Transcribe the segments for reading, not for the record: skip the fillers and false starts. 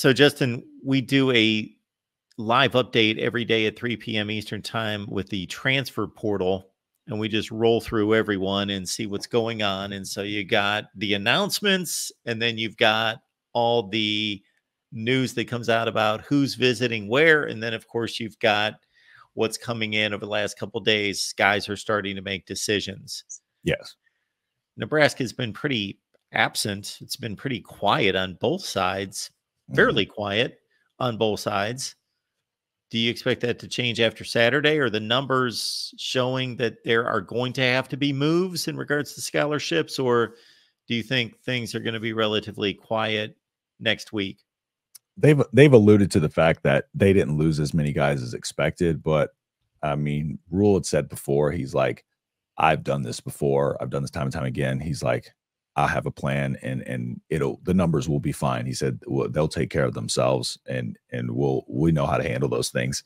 So, Justin, we do a live update every day at 3 p.m. Eastern time with the transfer portal, and we just roll through everyone and see what's going on. And so you got the announcements, and then you've got all the news that comes out about who's visiting where. And then, of course, you've got what's coming in over the last couple of days. Guys are starting to make decisions. Yes. Nebraska's been pretty absent. It's been pretty quiet on both sides, fairly quiet on both sides. Do you expect that to change after Saturday? Or the numbers showing that there are going to have to be moves in regards to scholarships? Or do you think things are going to be relatively quiet next week? They've alluded to the fact that they didn't lose as many guys as expected. But, I mean, Rule had said before, he's like, I've done this before. I've done this time and time again. He's like, I have a plan, and the numbers will be fine. He said, well, they'll take care of themselves, and we know how to handle those things.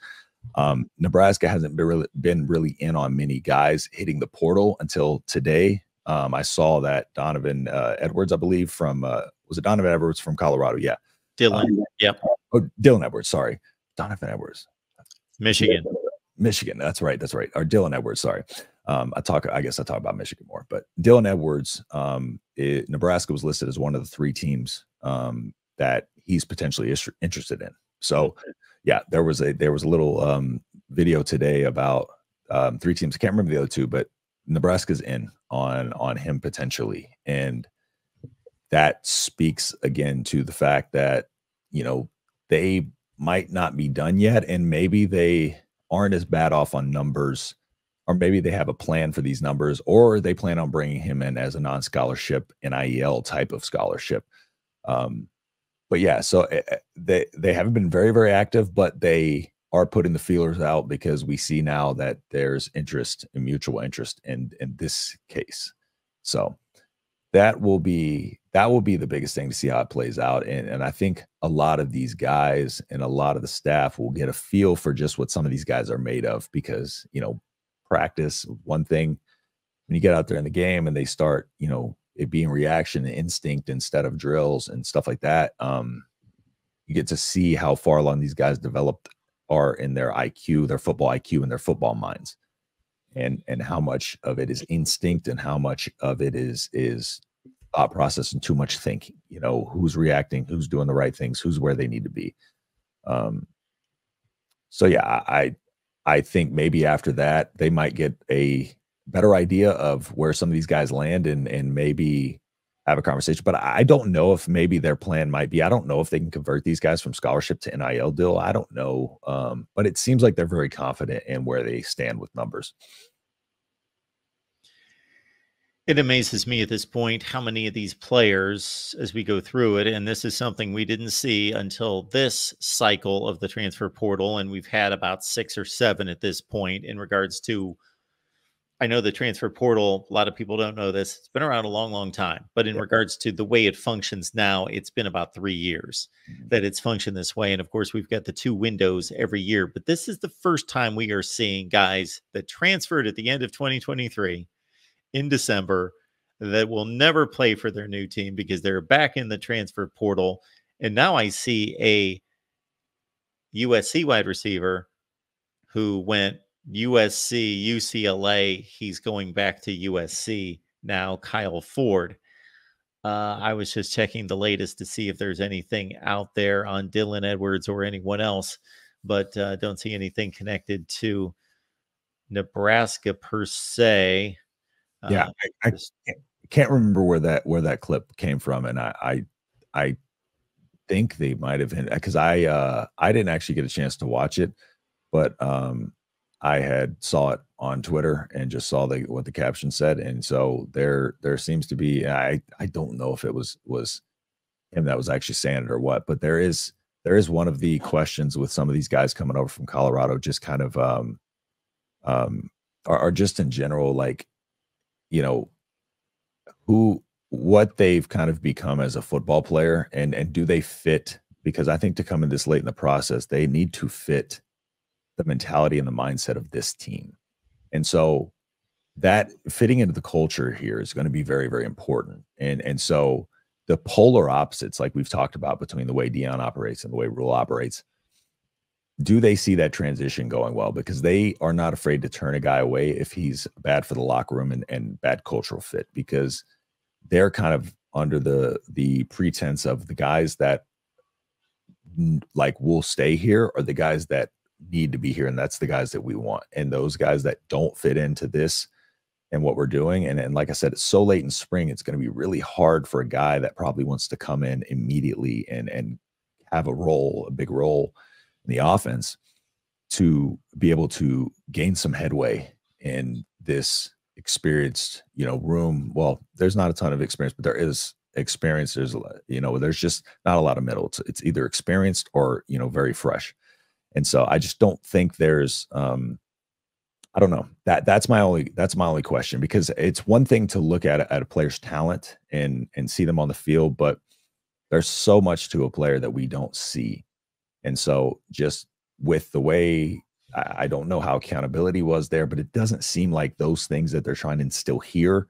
Nebraska hasn't been really in on many guys hitting the portal until today. I saw that Donovan Edwards, I believe, from was it Donovan Edwards from Colorado? Yeah, Dylan. Yep. Oh, Dylan Edwards. Sorry, Donovan Edwards. Michigan. That's right. Or Dylan Edwards. Sorry. I guess I talk about Michigan more, but Dylan Edwards, Nebraska was listed as one of the 3 teams that he's potentially interested in. So, yeah, there was a little video today about 3 teams. I can't remember the other 2, but Nebraska's in on him potentially, and that speaks again to the fact that they might not be done yet, and maybe they aren't as bad off on numbers. Or maybe they have a plan for these numbers, or they plan on bringing him in as a non-scholarship NIL type of scholarship. But yeah, so they haven't been very, very active, but they are putting the feelers out because we see now that there's interest and mutual interest in this case. So that will be the biggest thing to see how it plays out. And I think a lot of these guys and a lot of the staff will get a feel for just what some of these guys are made of, because, practice one thing, when you get out there in the game and they start it being reaction and instinct instead of drills and stuff like that, you get to see how far along these guys developed are in their IQ, their football IQ, and their football minds, and how much of it is instinct and how much of it is thought process and too much thinking. Who's reacting, who's doing the right things, who's where they need to be. So yeah, I think maybe after that, they might get a better idea of where some of these guys land and maybe have a conversation. But I don't know if maybe their plan might be, I don't know if they can convert these guys from scholarship to NIL deal. I don't know. But it seems like they're very confident in where they stand with numbers. It amazes me at this point how many of these players, as we go through it, and this is something we didn't see until this cycle of the transfer portal, and we've had about 6 or 7 at this point in regards to, I know the transfer portal, a lot of people don't know this, it's been around a long, long time, but in regards to the way it functions now, it's been about 3 years that it's functioned this way. And of course, we've got the 2 windows every year, but this is the first time we are seeing guys that transferred at the end of 2023 in December that will never play for their new team because they're back in the transfer portal. And now I see a USC wide receiver who went USC, UCLA. He's going back to USC now, Kyle Ford. I was just checking the latest to see if there's anything out there on Dylan Edwards or anyone else, but don't see anything connected to Nebraska per se. Yeah, I can't remember where that clip came from, and I think they might have been, because I didn't actually get a chance to watch it, but I had saw it on Twitter and just saw what the caption said, and so there seems to be, I don't know if it was him that was actually saying it or what, but there is one of the questions with some of these guys coming over from Colorado, just kind of are just in general, like, what they've kind of become as a football player, and do they fit? Because I think to come in this late in the process, they need to fit the mentality and the mindset of this team. And so that fitting into the culture here is going to be very, very important. And so the polar opposites, like we've talked about, between the way Dion operates and the way Rule operates. Do they see that transition going well? Because they are not afraid to turn a guy away if he's bad for the locker room and bad cultural fit, because they're kind of under the pretense of the guys that like will stay here are the guys that need to be here, and that's the guys that we want. And those guys that don't fit into this and what we're doing, and like I said, it's so late in spring, it's going to be really hard for a guy that probably wants to come in immediately and have a big role in the offense, to be able to gain some headway in this experienced, room. Well, there's not a ton of experience, but there is experience. There's there's just not a lot of middle. It's either experienced or very fresh. And so I just don't think there's I don't know. That's my only question, because it's one thing to look at a player's talent and see them on the field, but there's so much to a player that we don't see. And so just with the way, I don't know how accountability was there, but it doesn't seem like those things that they're trying to instill here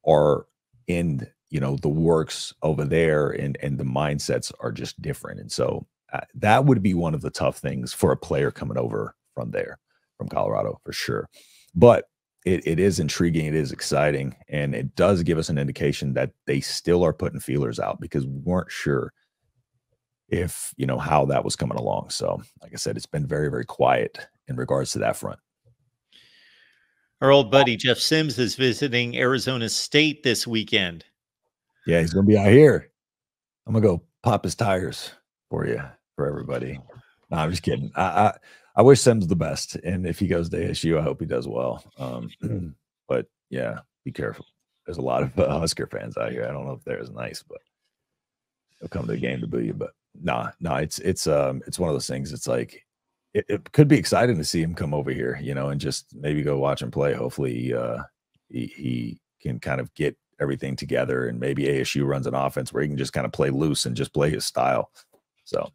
are in, the works over there, and the mindsets are just different. And so that would be one of the tough things for a player coming over from Colorado, for sure. But it is intriguing. It is exciting. And it does give us an indication that they still are putting feelers out, because we weren't sure if, how that was coming along. So like I said, it's been very, very quiet in regards to that front. Our old buddy Jeff Sims is visiting Arizona State this weekend. Yeah, he's going to be out here. I'm going to go pop his tires for everybody. No, I'm just kidding. I wish Sims the best. And if he goes to ASU, I hope he does well. But yeah, be careful. There's a lot of Husker fans out here. I don't know if they're as nice, but they'll come to the game to boo you. But no, it's one of those things. It's like, it could be exciting to see him come over here, and just maybe go watch him play. Hopefully he can kind of get everything together, and maybe ASU runs an offense where he can just kind of play loose and just play his style. So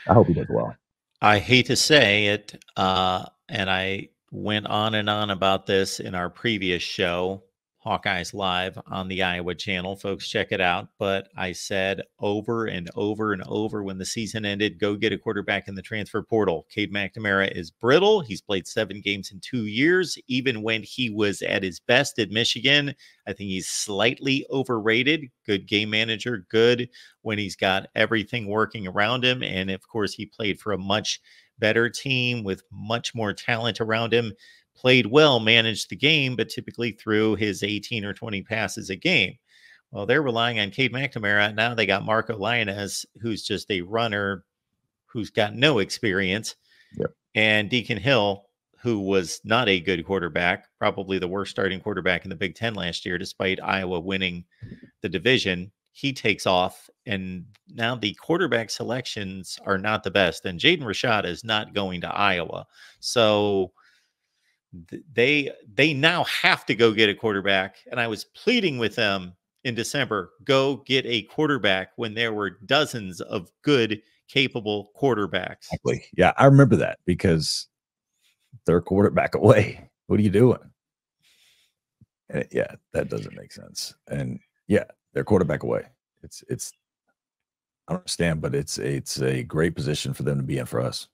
I hope he does well. I hate to say it, and I went on and on about this in our previous show, Hawkeyes Live on the Iowa channel. Folks, check it out. But I said over and over and over when the season ended, go get a quarterback in the transfer portal. Cade McNamara is brittle. He's played 7 games in 2 years. Even when he was at his best at Michigan, I think he's slightly overrated. Good game manager, good when he's got everything working around him. And of course, he played for a much better team with much more talent around him. Played well, managed the game, but typically threw his 18 or 20 passes a game. Well, they're relying on Cade McNamara. Now they got Marco Lionez, who's just a runner who's got no experience. Yep. And Deacon Hill, who was not a good quarterback, probably the worst starting quarterback in the Big Ten last year, despite Iowa winning the division. He takes off, and now the quarterback selections are not the best. And Jaden Rashad is not going to Iowa. So they now have to go get a quarterback. And I was pleading with them in December, go get a quarterback, when there were dozens of good, capable quarterbacks. Exactly. Yeah, I remember that, because they're quarterback away. What are you doing? And yeah, that doesn't make sense. And yeah, they're quarterback away. It's I don't understand, but it's a great position for them to be in for us.